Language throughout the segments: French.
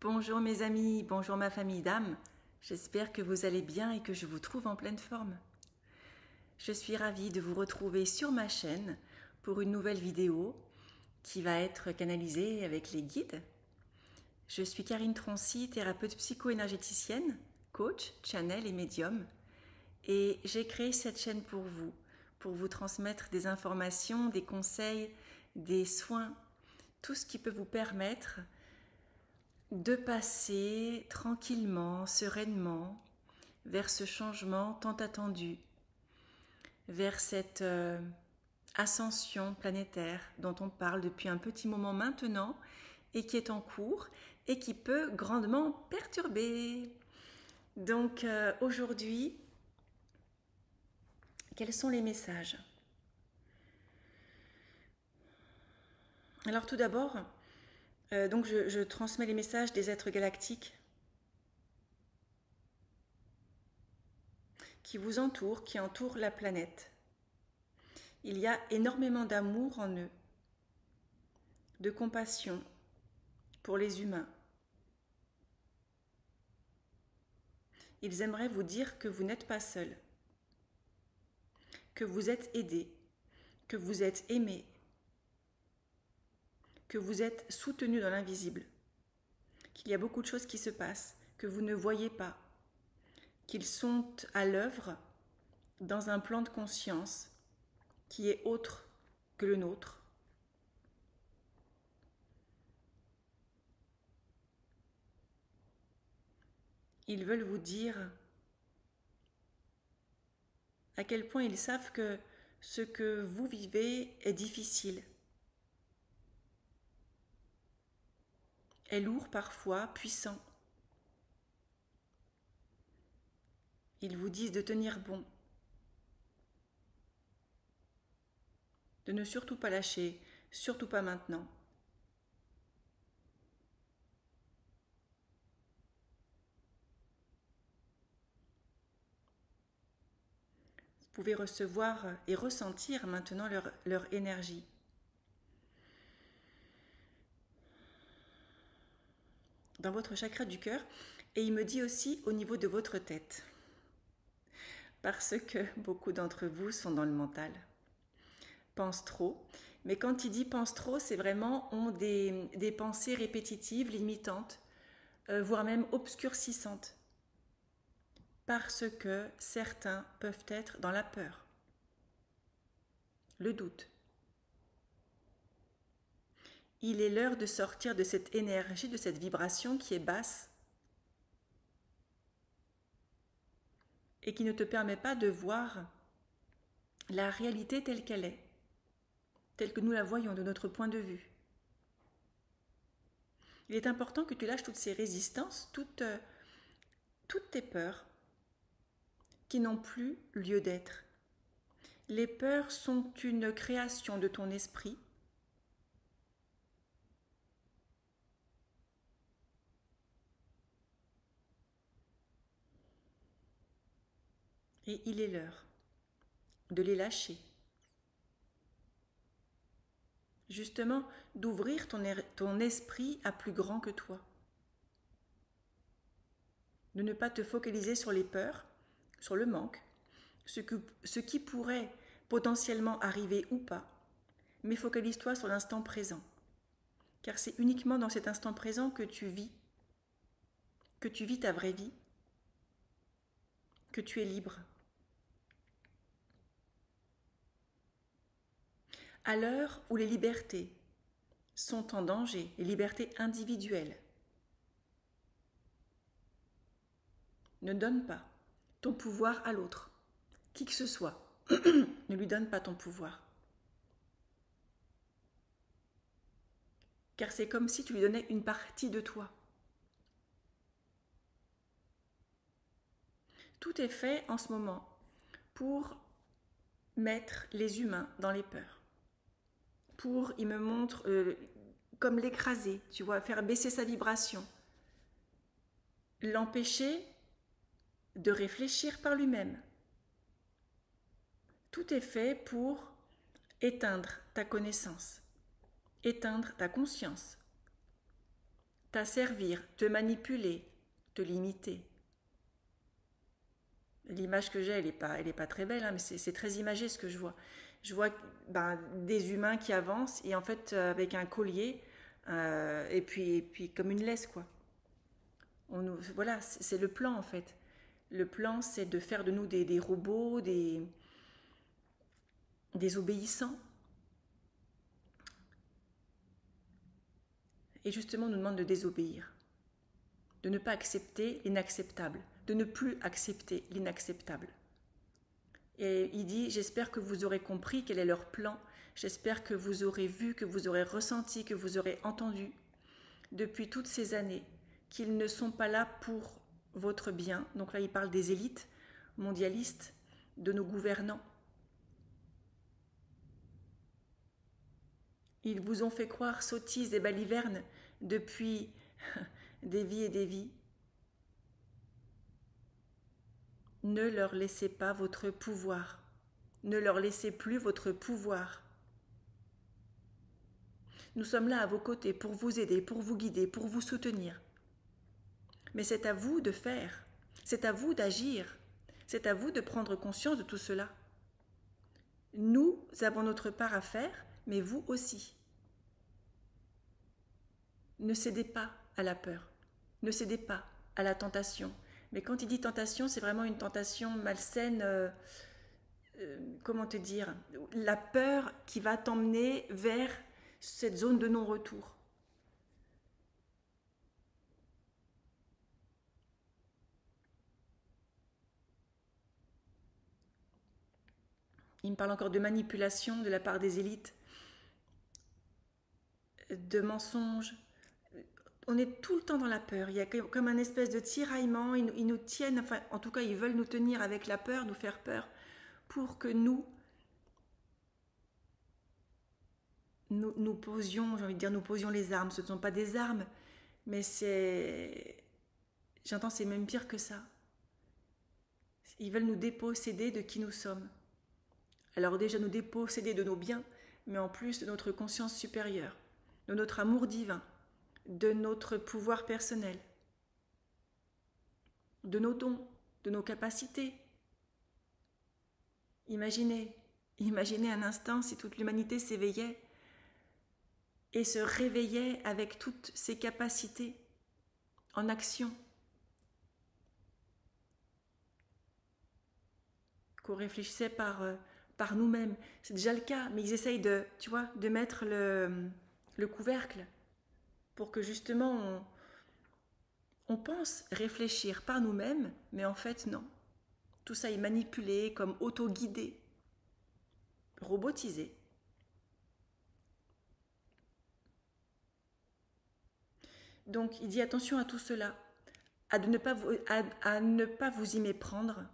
Bonjour mes amis, bonjour ma famille d'âme. J'espère que vous allez bien et que je vous trouve en pleine forme. Je suis ravie de vous retrouver sur ma chaîne pour une nouvelle vidéo qui va être canalisée avec les guides. Je suis Karine Troncy, thérapeute psycho-énergéticienne, coach, channel et médium. Et j'ai créé cette chaîne pour vous transmettre des informations, des conseils, des soins, tout ce qui peut vous permettre de passer tranquillement, sereinement vers ce changement tant attendu, vers cette ascension planétaire dont on parle depuis un petit moment maintenant et qui est en cours et qui peut grandement perturber. Donc aujourd'hui, quels sont les messages? Alors tout d'abord, donc je transmets les messages des êtres galactiques qui vous entourent, qui entourent la planète. Il y a énormément d'amour en eux, de compassion pour les humains. Ils aimeraient vous dire que vous n'êtes pas seul, que vous êtes aidé, que vous êtes aimé, que vous êtes soutenu dans l'invisible, qu'il y a beaucoup de choses qui se passent, que vous ne voyez pas, qu'ils sont à l'œuvre dans un plan de conscience qui est autre que le nôtre. Ils veulent vous dire à quel point ils savent que ce que vous vivez est difficile, est lourd parfois, puissant. Ils vous disent de tenir bon, de ne surtout pas lâcher, surtout pas maintenant. Vous pouvez recevoir et ressentir maintenant leur énergie. Dans votre chakra du cœur, et il me dit aussi au niveau de votre tête. Parce que beaucoup d'entre vous sont dans le mental, pensent trop. Mais quand il dit pense trop, c'est vraiment ont des pensées répétitives, limitantes, voire même obscurcissantes. Parce que certains peuvent être dans la peur, le doute. Il est l'heure de sortir de cette énergie, de cette vibration qui est basse et qui ne te permet pas de voir la réalité telle qu'elle est, telle que nous la voyons de notre point de vue. Il est important que tu lâches toutes ces résistances, toutes tes peurs qui n'ont plus lieu d'être. Les peurs sont une création de ton esprit et il est l'heure de les lâcher. Justement, d'ouvrir ton esprit à plus grand que toi. De ne pas te focaliser sur les peurs, sur le manque, ce qui pourrait potentiellement arriver ou pas, mais focalise-toi sur l'instant présent. Car c'est uniquement dans cet instant présent que tu vis ta vraie vie, que tu es libre. À l'heure où les libertés sont en danger, les libertés individuelles, ne donne pas ton pouvoir à l'autre, qui que ce soit. Ne lui donne pas ton pouvoir. Car c'est comme si tu lui donnais une partie de toi. Tout est fait en ce moment pour mettre les humains dans les peurs. Pour, il me montre, comme l'écraser, tu vois, faire baisser sa vibration. L'empêcher de réfléchir par lui-même. Tout est fait pour éteindre ta connaissance, éteindre ta conscience, t'asservir, te manipuler, te limiter. L'image que j'ai, elle est pas très belle, hein, mais c'est très imagé ce que je vois. Je vois des humains qui avancent et en fait avec un collier et puis comme une laisse quoi. Voilà, c'est le plan en fait. Le plan, c'est de faire de nous des robots, des obéissants. Et justement, on nous demande de désobéir, de ne pas accepter l'inacceptable, de ne plus accepter l'inacceptable. Et il dit, j'espère que vous aurez compris quel est leur plan, j'espère que vous aurez vu, que vous aurez ressenti, que vous aurez entendu depuis toutes ces années qu'ils ne sont pas là pour votre bien. Donc là, il parle des élites mondialistes, de nos gouvernants. Ils vous ont fait croire sottises et balivernes depuis des vies et des vies. Ne leur laissez pas votre pouvoir. Ne leur laissez plus votre pouvoir. Nous sommes là à vos côtés pour vous aider, pour vous guider, pour vous soutenir. Mais c'est à vous de faire, c'est à vous d'agir, c'est à vous de prendre conscience de tout cela. Nous avons notre part à faire, mais vous aussi. Ne cédez pas à la peur, ne cédez pas à la tentation. Mais quand il dit tentation, c'est vraiment une tentation malsaine, comment te dire, la peur qui va t'emmener vers cette zone de non-retour. Il me parle encore de manipulation de la part des élites, de mensonges. On est tout le temps dans la peur. Il y a comme un espèce de tiraillement. Ils nous tiennent, enfin, en tout cas, ils veulent nous tenir avec la peur, nous faire peur, pour que nous posions, j'ai envie de dire, nous posions les armes. Ce ne sont pas des armes, mais j'entends, c'est même pire que ça. Ils veulent nous déposséder de qui nous sommes. Alors déjà nous déposséder de nos biens, mais en plus de notre conscience supérieure, de notre amour divin, de notre pouvoir personnel, de nos dons, de nos capacités. Imaginez un instant si toute l'humanité s'éveillait et se réveillait avec toutes ses capacités en action. Qu'on réfléchissait par nous-mêmes. C'est déjà le cas, mais ils essayent de mettre le couvercle pour que justement on pense réfléchir par nous-mêmes, mais en fait non. Tout ça est manipulé comme auto-guidé, robotisé. Donc il dit attention à tout cela, à ne pas vous y méprendre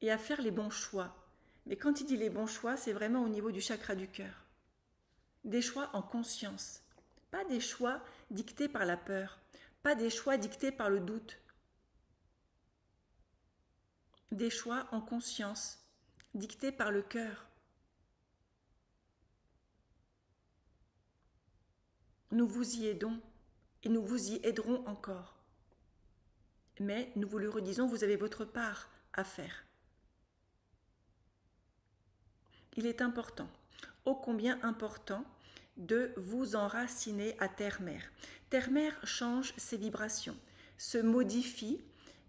et à faire les bons choix. Mais quand il dit les bons choix, c'est vraiment au niveau du chakra du cœur. Des choix en conscience, pas des choix dictés par la peur, pas des choix dictés par le doute. Des choix en conscience, dictés par le cœur. Nous vous y aidons et nous vous y aiderons encore. Mais nous vous le redisons, vous avez votre part à faire. Il est important, ô combien important, de vous enraciner à Terre-Mère. Terre-Mère change ses vibrations, se modifie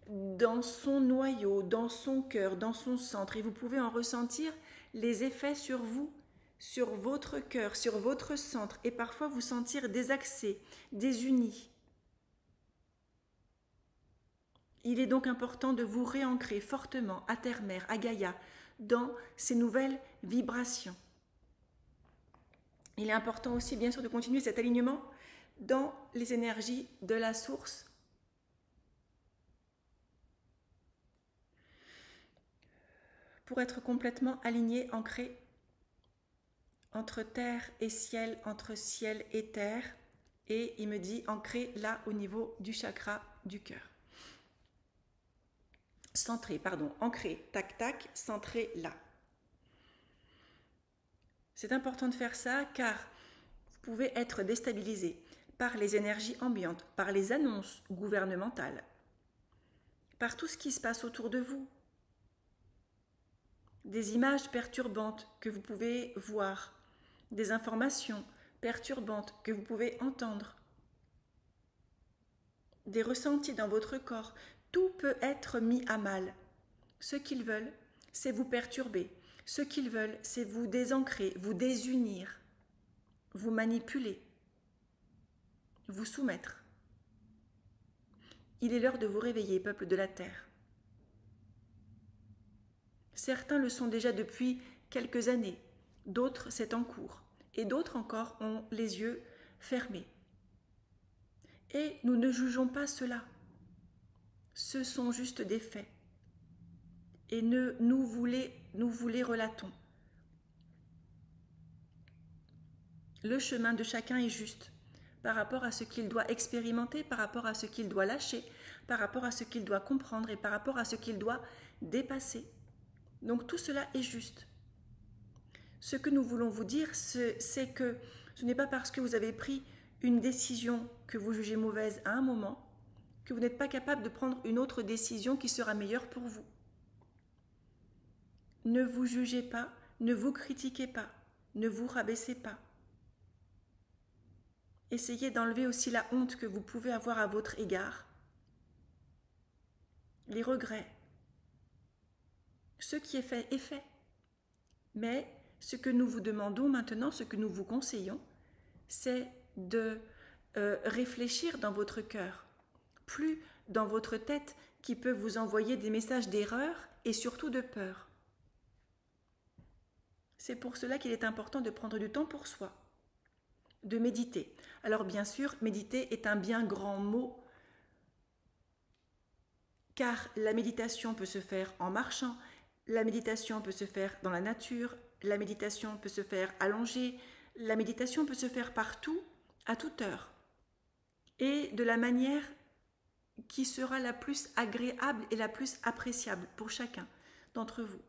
dans son noyau, dans son cœur, dans son centre. Et vous pouvez en ressentir les effets sur vous, sur votre cœur, sur votre centre. Et parfois vous sentir désaxé, désunis. Il est donc important de vous réancrer fortement à Terre-Mère, à Gaïa, dans ces nouvelles vibrations. Il est important aussi, bien sûr, de continuer cet alignement dans les énergies de la source. Pour être complètement aligné, ancré entre terre et ciel, entre ciel et terre. Et il me dit ancré là au niveau du chakra du cœur. Centré, ancré, tac, tac, centré là. C'est important de faire ça car vous pouvez être déstabilisé par les énergies ambiantes, par les annonces gouvernementales, par tout ce qui se passe autour de vous. Des images perturbantes que vous pouvez voir, des informations perturbantes que vous pouvez entendre, des ressentis dans votre corps, tout peut être mis à mal. Ce qu'ils veulent, c'est vous perturber. Ce qu'ils veulent, c'est vous désancrer, vous désunir, vous manipuler, vous soumettre. Il est l'heure de vous réveiller, peuple de la terre. Certains le sont déjà depuis quelques années, d'autres c'est en cours, et d'autres encore ont les yeux fermés. Et nous ne jugeons pas cela. Ce sont juste des faits. Et nous vous les relatons. Le chemin de chacun est juste par rapport à ce qu'il doit expérimenter, par rapport à ce qu'il doit lâcher, par rapport à ce qu'il doit comprendre et par rapport à ce qu'il doit dépasser. Donc tout cela est juste. Ce que nous voulons vous dire, c'est que ce n'est pas parce que vous avez pris une décision que vous jugez mauvaise à un moment que vous n'êtes pas capable de prendre une autre décision qui sera meilleure pour vous. Ne vous jugez pas, ne vous critiquez pas, ne vous rabaissez pas. Essayez d'enlever aussi la honte que vous pouvez avoir à votre égard, les regrets. Ce qui est fait est fait. Mais ce que nous vous demandons maintenant, ce que nous vous conseillons, c'est de réfléchir dans votre cœur, plus dans votre tête qui peut vous envoyer des messages d'erreur et surtout de peur. C'est pour cela qu'il est important de prendre du temps pour soi, de méditer. Alors bien sûr, méditer est un bien grand mot, car la méditation peut se faire en marchant, la méditation peut se faire dans la nature, la méditation peut se faire allongée, la méditation peut se faire partout, à toute heure, et de la manière qui sera la plus agréable et la plus appréciable pour chacun d'entre vous.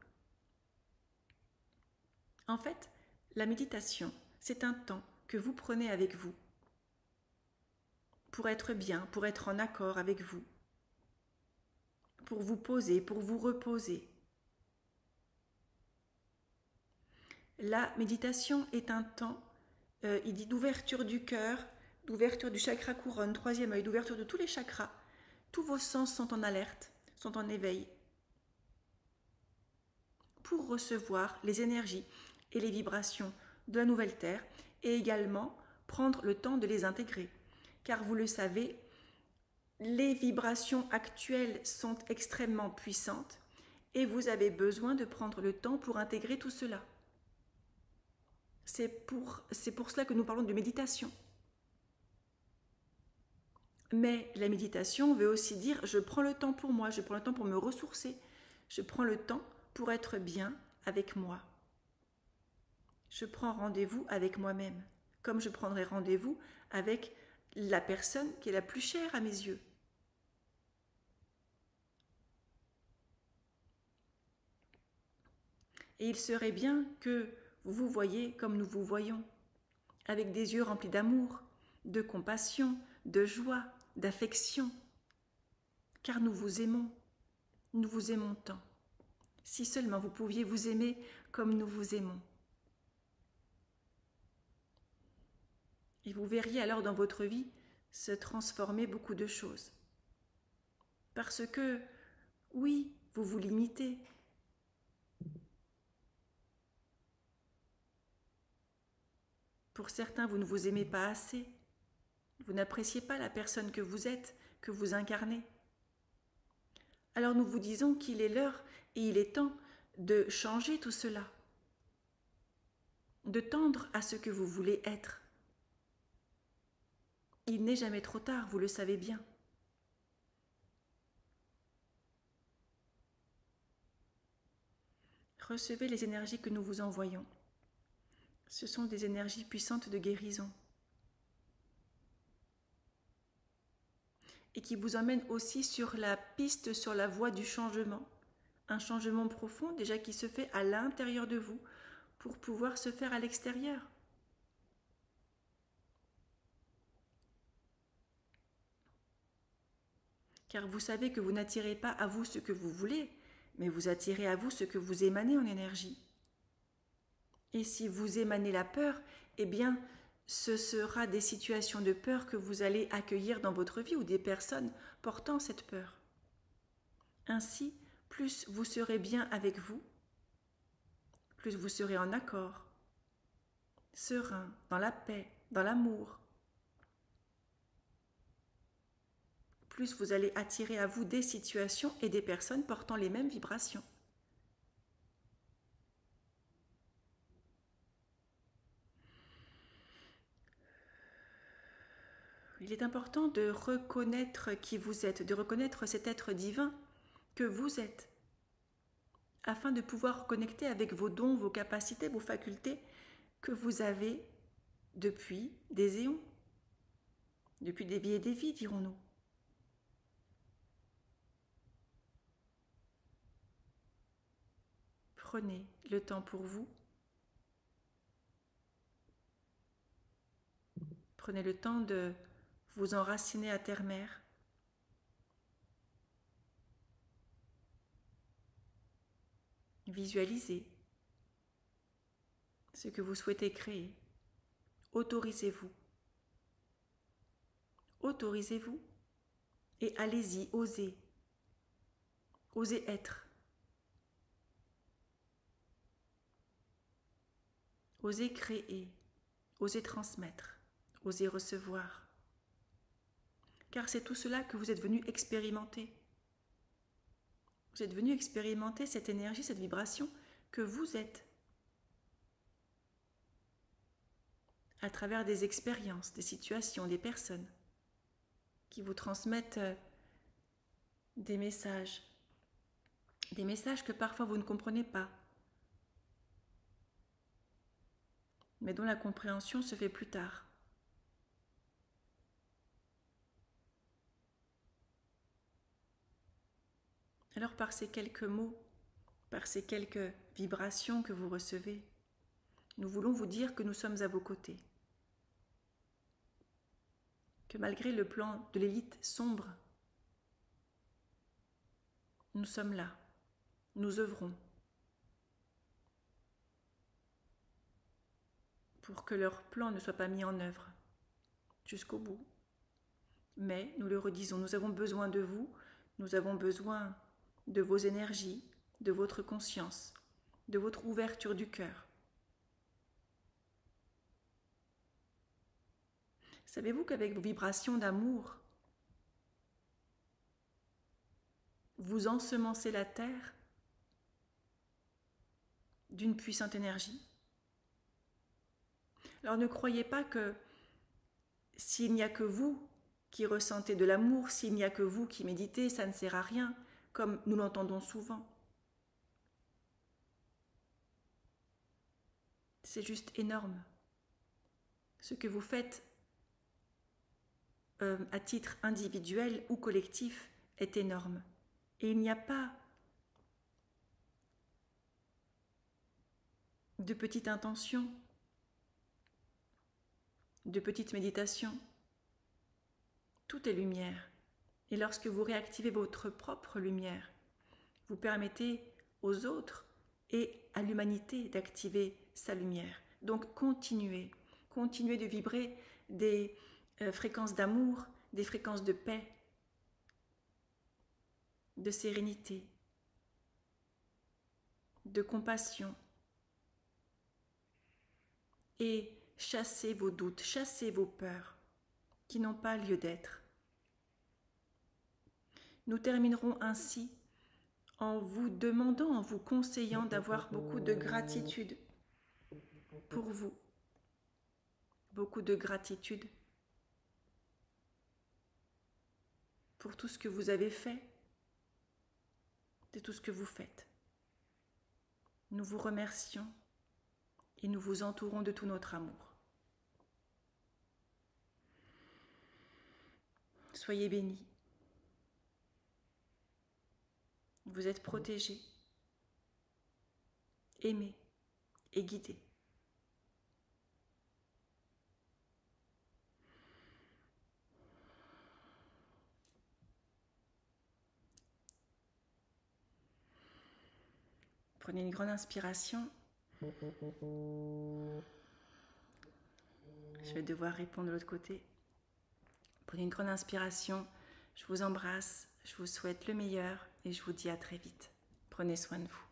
En fait, la méditation, c'est un temps que vous prenez avec vous pour être bien, pour être en accord avec vous, pour vous poser, pour vous reposer. La méditation est un temps, il dit d'ouverture du cœur, d'ouverture du chakra couronne, troisième œil, d'ouverture de tous les chakras. Tous vos sens sont en alerte, sont en éveil, pour recevoir les énergies et les vibrations de la nouvelle Terre et également prendre le temps de les intégrer. Car vous le savez, les vibrations actuelles sont extrêmement puissantes et vous avez besoin de prendre le temps pour intégrer tout cela. C'est pour cela que nous parlons de méditation. Mais la méditation veut aussi dire je prends le temps pour moi, je prends le temps pour me ressourcer, je prends le temps pour être bien avec moi. Je prends rendez-vous avec moi-même, comme je prendrai rendez-vous avec la personne qui est la plus chère à mes yeux. Et il serait bien que vous vous voyiez comme nous vous voyons, avec des yeux remplis d'amour, de compassion, de joie, d'affection, car nous vous aimons tant. Si seulement vous pouviez vous aimer comme nous vous aimons. Et vous verriez alors dans votre vie se transformer beaucoup de choses. Parce que, oui, vous vous limitez. Pour certains, vous ne vous aimez pas assez. Vous n'appréciez pas la personne que vous êtes, que vous incarnez. Alors nous vous disons qu'il est l'heure et il est temps de changer tout cela, de tendre à ce que vous voulez être. Il n'est jamais trop tard, vous le savez bien. Recevez les énergies que nous vous envoyons. Ce sont des énergies puissantes de guérison et qui vous emmènent aussi sur la piste, sur la voie du changement. Un changement profond déjà qui se fait à l'intérieur de vous pour pouvoir se faire à l'extérieur. car vous savez que vous n'attirez pas à vous ce que vous voulez, mais vous attirez à vous ce que vous émanez en énergie. Et si vous émanez la peur, eh bien, ce sera des situations de peur que vous allez accueillir dans votre vie ou des personnes portant cette peur. Ainsi, plus vous serez bien avec vous, plus vous serez en accord, serein, dans la paix, dans l'amour, plus vous allez attirer à vous des situations et des personnes portant les mêmes vibrations. Il est important de reconnaître qui vous êtes, de reconnaître cet être divin que vous êtes, afin de pouvoir connecter avec vos dons, vos capacités, vos facultés que vous avez depuis des éons, depuis des vies et des vies, dirons-nous. Prenez le temps pour vous. Prenez le temps de vous enraciner à terre-mère. Visualisez ce que vous souhaitez créer. Autorisez-vous. Autorisez-vous et allez-y, osez. Osez être. Osez créer. Osez transmettre. Osez recevoir. Car c'est tout cela que vous êtes venu expérimenter. Vous êtes venu expérimenter cette énergie, cette vibration que vous êtes. À travers des expériences, des situations, des personnes qui vous transmettent des messages que parfois vous ne comprenez pas, mais dont la compréhension se fait plus tard. Alors par ces quelques mots, par ces quelques vibrations que vous recevez, nous voulons vous dire que nous sommes à vos côtés. Que malgré le plan de l'élite sombre, nous sommes là, nous œuvrons pour que leur plan ne soit pas mis en œuvre jusqu'au bout. Mais, nous le redisons, nous avons besoin de vous, nous avons besoin de vos énergies, de votre conscience, de votre ouverture du cœur. Savez-vous qu'avec vos vibrations d'amour, vous ensemencez la terre d'une puissante énergie? Alors ne croyez pas que s'il n'y a que vous qui ressentez de l'amour, s'il n'y a que vous qui méditez, ça ne sert à rien, comme nous l'entendons souvent. C'est juste énorme. Ce que vous faites à titre individuel ou collectif est énorme. Et il n'y a pas de petite intention, de petite méditation. Tout est lumière. Et lorsque vous réactivez votre propre lumière, vous permettez aux autres et à l'humanité d'activer sa lumière. Donc continuez de vibrer des fréquences d'amour, des fréquences de paix, de sérénité, de compassion. Et chassez vos doutes, chassez vos peurs qui n'ont pas lieu d'être. Nous terminerons ainsi en vous demandant, en vous conseillant d'avoir beaucoup de gratitude pour vous, beaucoup de gratitude pour tout ce que vous avez fait et tout ce que vous faites. Nous vous remercions et nous vous entourons de tout notre amour. Soyez bénis. Vous êtes protégés, aimés et guidés. Prenez une grande inspiration. Je vais devoir répondre de l'autre côté. Prenez une grande inspiration. Je vous embrasse, je vous souhaite le meilleur et je vous dis à très vite. Prenez soin de vous.